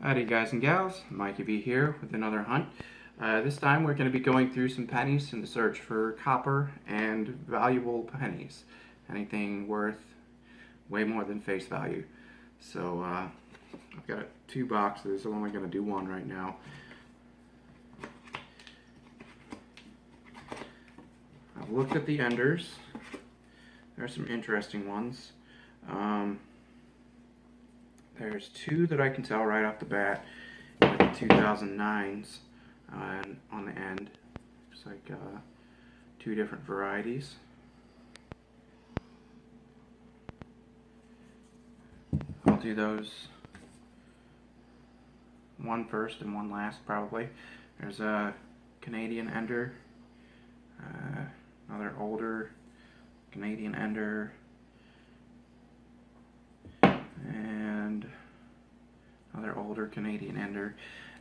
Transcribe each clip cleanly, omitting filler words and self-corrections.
Howdy guys and gals, Mikey V here with another hunt. This time we're going to be going through some pennies in the search for copper and valuable pennies. Anything worth way more than face value. So I've got two boxes, I'm only going to do one right now. I've looked at the enders. There are some interesting ones. There's two that I can tell right off the bat with the 2009s on the end. Looks like two different varieties. I'll do those one first and one last probably. There's a Canadian ender, another older Canadian ender, and another older Canadian ender.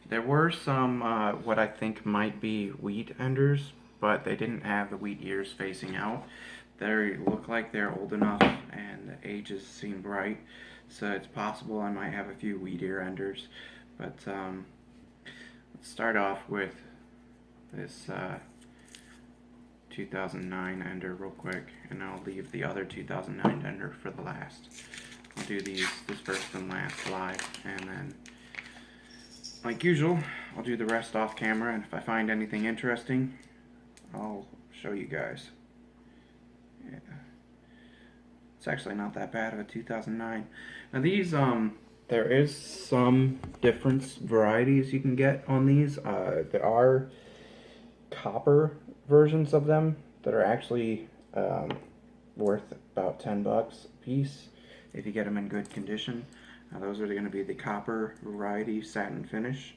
There were some what I think might be wheat enders, but they didn't have the wheat ears facing out. They look like they're old enough and the ages seem bright, so it's possible I might have a few wheat ear enders. But let's start off with this 2009 ender real quick, and I'll leave the other 2009 ender for the last. I'll do this first and last live, and then, like usual, I'll do the rest off camera, and if I find anything interesting, I'll show you guys. Yeah. It's actually not that bad of a 2009. Now these, there is some difference varieties you can get on these. There are copper versions of them that are actually worth about 10 bucks a piece if you get them in good condition. Those are going to be the copper variety satin finish,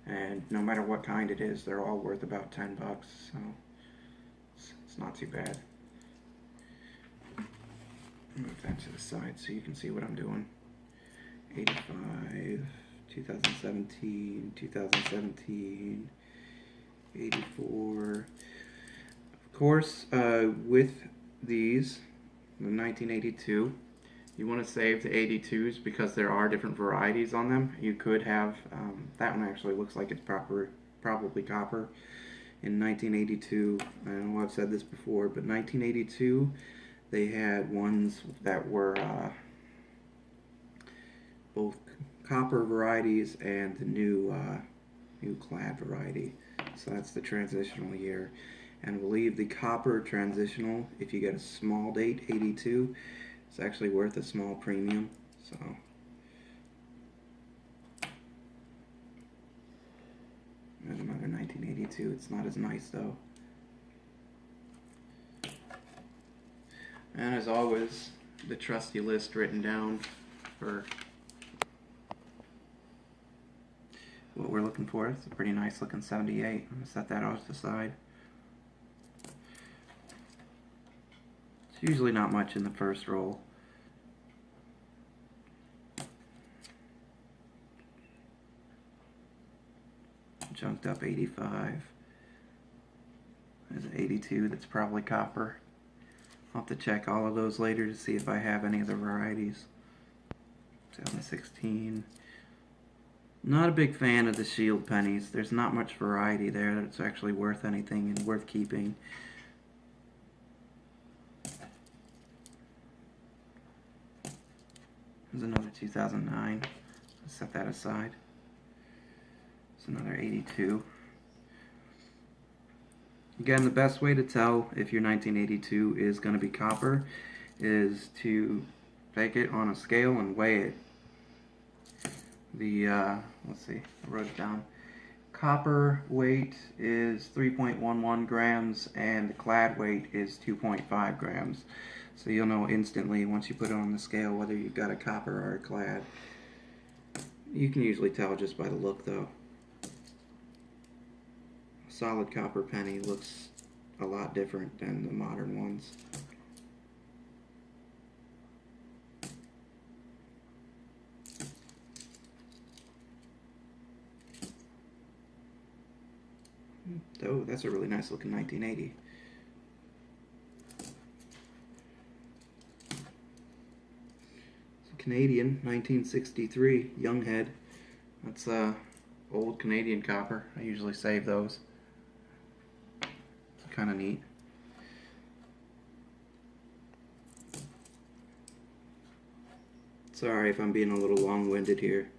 and no matter what kind it is, they're all worth about 10 bucks, so it's not too bad. Move that to the side so you can see what I'm doing. 85, 2017, 2017, 84. Of course, with these, the 1982, you want to save the 82s because there are different varieties on them. You could have, that one actually looks like it's probably copper. In 1982, I know I've said this before, but 1982, they had ones that were both copper varieties and the new clad variety. So that's the transitional year. And I believe the copper transitional, if you get a small date, 82, it's actually worth a small premium. So and another 1982. It's not as nice though. And as always, the trusty list written down for what we're looking for. It's a pretty nice looking 78. I'm gonna set that off to the side. It's usually not much in the first roll. Junked up 85. There's an 82 that's probably copper. I'll have to check all of those later to see if I have any of the varieties. 2016. Not a big fan of the shield pennies. There's not much variety there that's actually worth anything and worth keeping. There's another 2009. Let's set that aside. It's another 82. Again, the best way to tell if your 1982 is going to be copper is to take it on a scale and weigh it. The, let's see, I wrote it down. Copper weight is 3.11 grams and the clad weight is 2.5 grams. So you'll know instantly once you put it on the scale whether you've got a copper or a clad. You can usually tell just by the look though. Solid copper penny looks a lot different than the modern ones. Oh, that's a really nice looking 1980. It's a Canadian 1963 young head. That's old Canadian copper. I usually save those. It's kind of neat. Sorry if I'm being a little long-winded here.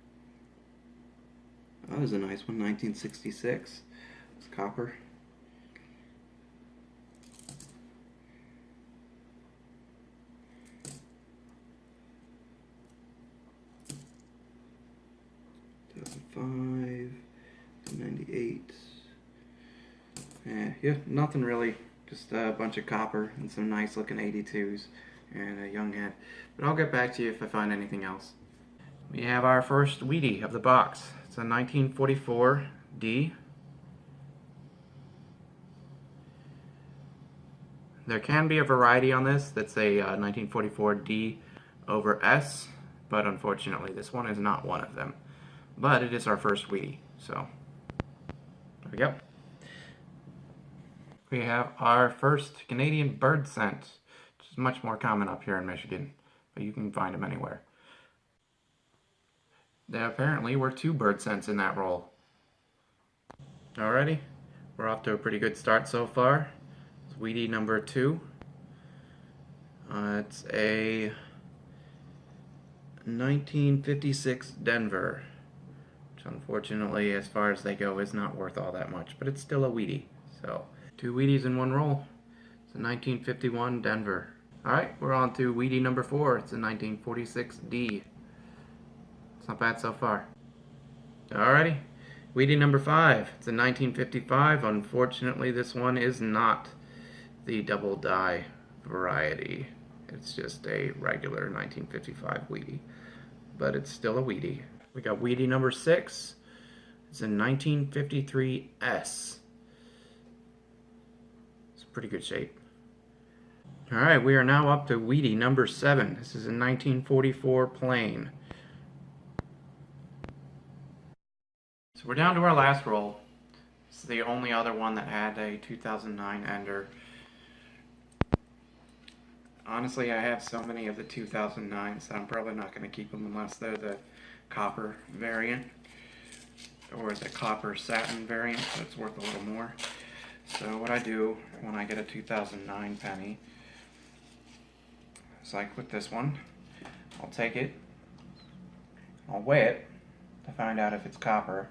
Oh, that was a nice one, 1966. It's copper. $2005, $98. Yeah, nothing really. Just a bunch of copper and some nice looking 82s and a young head. But I'll get back to you if I find anything else. We have our first Wheatie of the box. It's a 1944 D. There can be a variety on this that's a 1944 D over S, but unfortunately this one is not one of them. But it is our first Wheatie, so there we go. We have our first Canadian bird scent, which is much more common up here in Michigan, but you can find them anywhere. There apparently were 2 bird scents in that roll. Alrighty, we're off to a pretty good start so far. It's Wheatie number 2. It's a 1956 Denver, which unfortunately, as far as they go, is not worth all that much, but it's still a Wheatie. So 2 Wheaties in one roll. It's a 1951 Denver. Alright, we're on to Wheatie number 4. It's a 1946 D. It's not bad so far. Alrighty, Wheatie number 5. It's a 1955. Unfortunately, this one is not the double die variety. It's just a regular 1955 Wheatie. But it's still a Wheatie. We got Wheatie number 6. It's a 1953 S. Pretty good shape. Alright, we are now up to Wheatie number 7. This is a 1944 plain. So we're down to our last roll. This is the only other one that had a 2009 ender. Honestly, I have so many of the 2009s that I'm probably not going to keep them unless they're the copper variant or the copper satin variant, so it's worth a little more. So what I do when I get a 2009 penny is like with this one, I'll take it, I'll weigh it to find out if it's copper.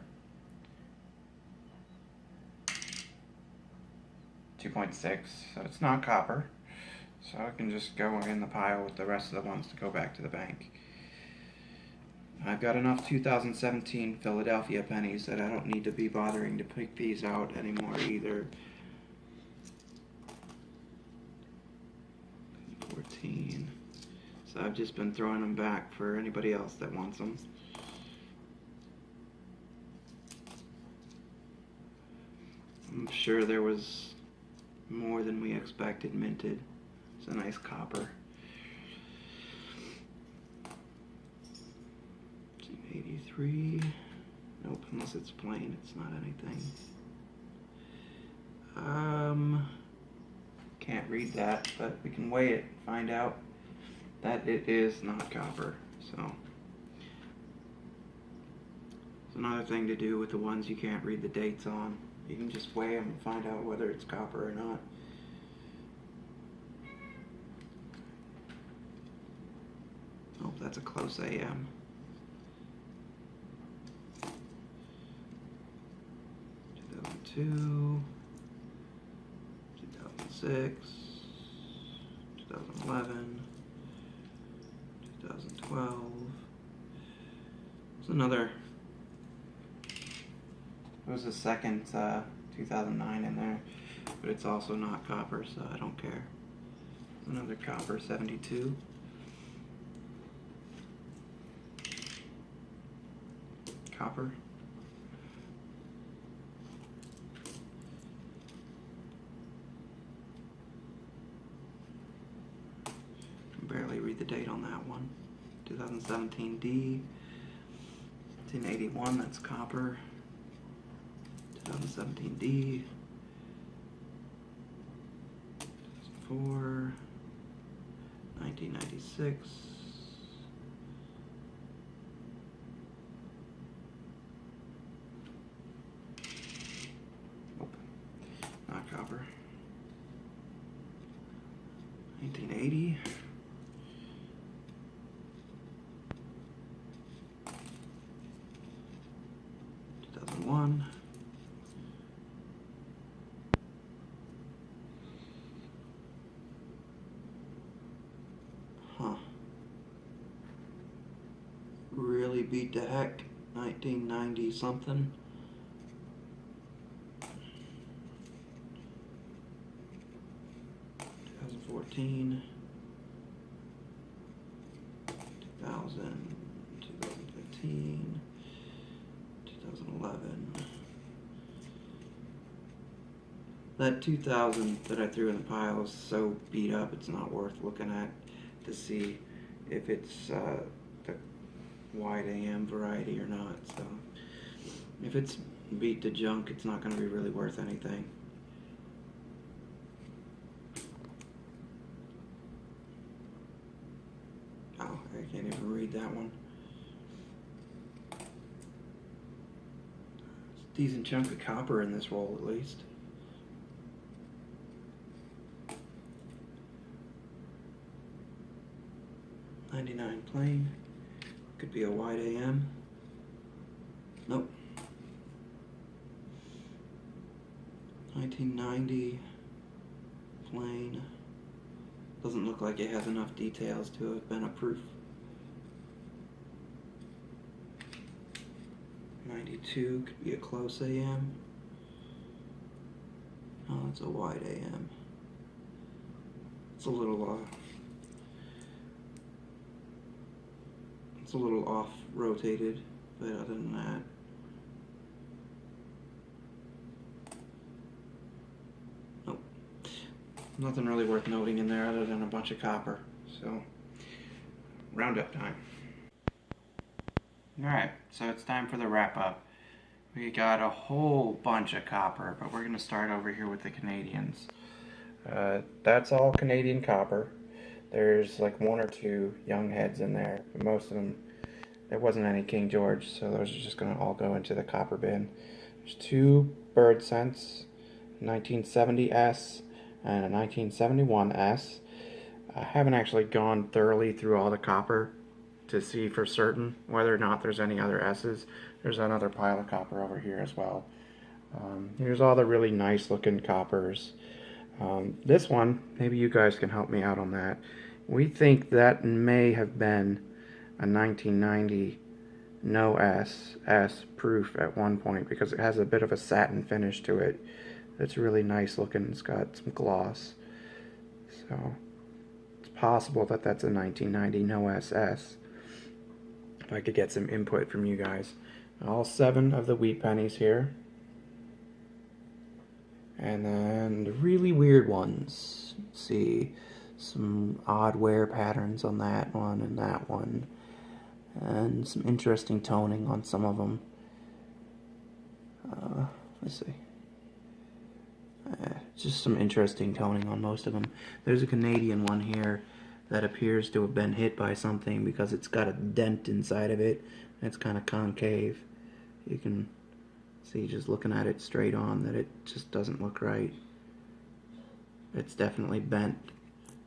2.6, so it's not copper. So I can just go in the pile with the rest of the ones to go back to the bank. I've got enough 2017 Philadelphia pennies that I don't need to be bothering to pick these out anymore either. 14. So I've just been throwing them back for anybody else that wants them. I'm sure there was more than we expected minted. It's a nice copper. 83. Nope, unless it's plain, it's not anything. Can't read that, but we can weigh it and find out that it is not copper. So it's another thing to do with the ones you can't read the dates on. You can just weigh them and find out whether it's copper or not. Oh, that's a close AM. 2002, 2006, 2011, 2012. There's another. There was a second 2009 in there, but it's also not copper, so I don't care. There's another copper 72. Copper. Can barely read the date on that one. 2017 D. 1981, that's copper. 2017 D. 2004. 1996. 1980. One. Huh. Really beat the heck. 1990 something. 2014. 2000. 2015. 2011. That 2000 that I threw in the pile is so beat up it's not worth looking at to see if it's the wide AM variety or not. So if it's beat to junk, it's not going to be really worth anything. Oh, I can't even read that one. Decent chunk of copper in this roll, at least. '99 plain. Could be a wide AM. Nope. 1990 plain. Doesn't look like it has enough details to have been a proof. 92 could be a close AM. Oh, it's a wide AM. It's a little off rotated, but other than that, nope. Nothing really worth noting in there other than a bunch of copper. So, roundup time. Alright, so it's time for the wrap up. We got a whole bunch of copper, but we're going to start over here with the Canadians. That's all Canadian copper. There's like one or two young heads in there, but most of them, there wasn't any King George, so those are just going to all go into the copper bin. There's two bird cents, 1970S and a 1971S. I haven't actually gone thoroughly through all the copper to see for certain whether or not there's any other S's. There's another pile of copper over here as well. Here's all the really nice looking coppers. This one, maybe you guys can help me out on that. We think that may have been a 1990 no S proof at one point because it has a bit of a satin finish to it. It's really nice looking. It's got some gloss. So it's possible that that's a 1990 no SS. If I could get some input from you guys. All 7 of the wheat pennies here. And then the really weird ones. Let's see, some odd wear patterns on that one and that one. And some interesting toning on some of them. Let's see. Just some interesting toning on most of them. There's a Canadian one here that appears to have been hit by something because it's got a dent inside of it. It's kind of concave. You can see just looking at it straight on that it just doesn't look right. It's definitely bent,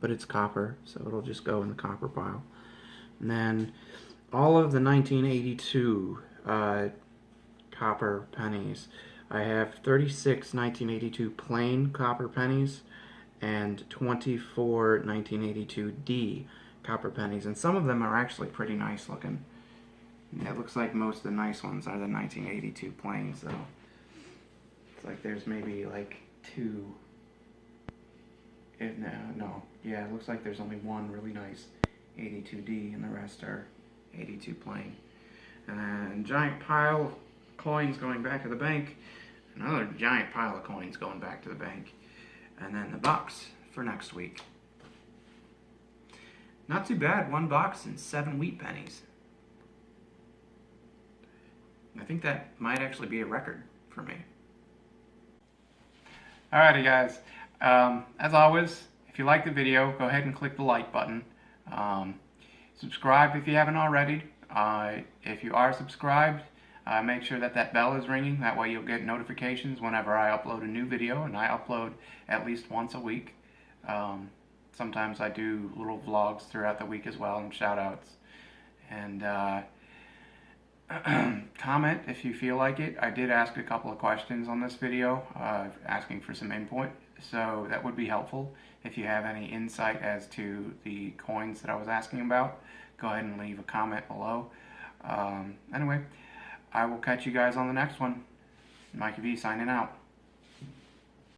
but it's copper, so it'll just go in the copper pile. And then all of the 1982 copper pennies. I have 36 1982 plain copper pennies and 24 1982D copper pennies, and some of them are actually pretty nice looking. Yeah, it looks like most of the nice ones are the 1982 plains, though. It's like there's maybe like 2. No, yeah, it looks like there's only one really nice 82D, and the rest are 82 plain. And giant pile of coins going back to the bank. Another giant pile of coins going back to the bank. And then the box for next week. Not too bad, 1 box and 7 wheat pennies. I think that might actually be a record for me. Alrighty guys, as always, if you like the video, go ahead and click the like button. Subscribe if you haven't already. If you are subscribed, make sure that that bell is ringing. That way you'll get notifications whenever I upload a new video, and I upload at least once a week. sometimes I do little vlogs throughout the week as well, and shout outs. And comment if you feel like it. I did ask a couple of questions on this video, asking for some input, so that would be helpful. If you have any insight as to the coins that I was asking about, go ahead and leave a comment below. Anyway, I will catch you guys on the next one. Mike V signing out.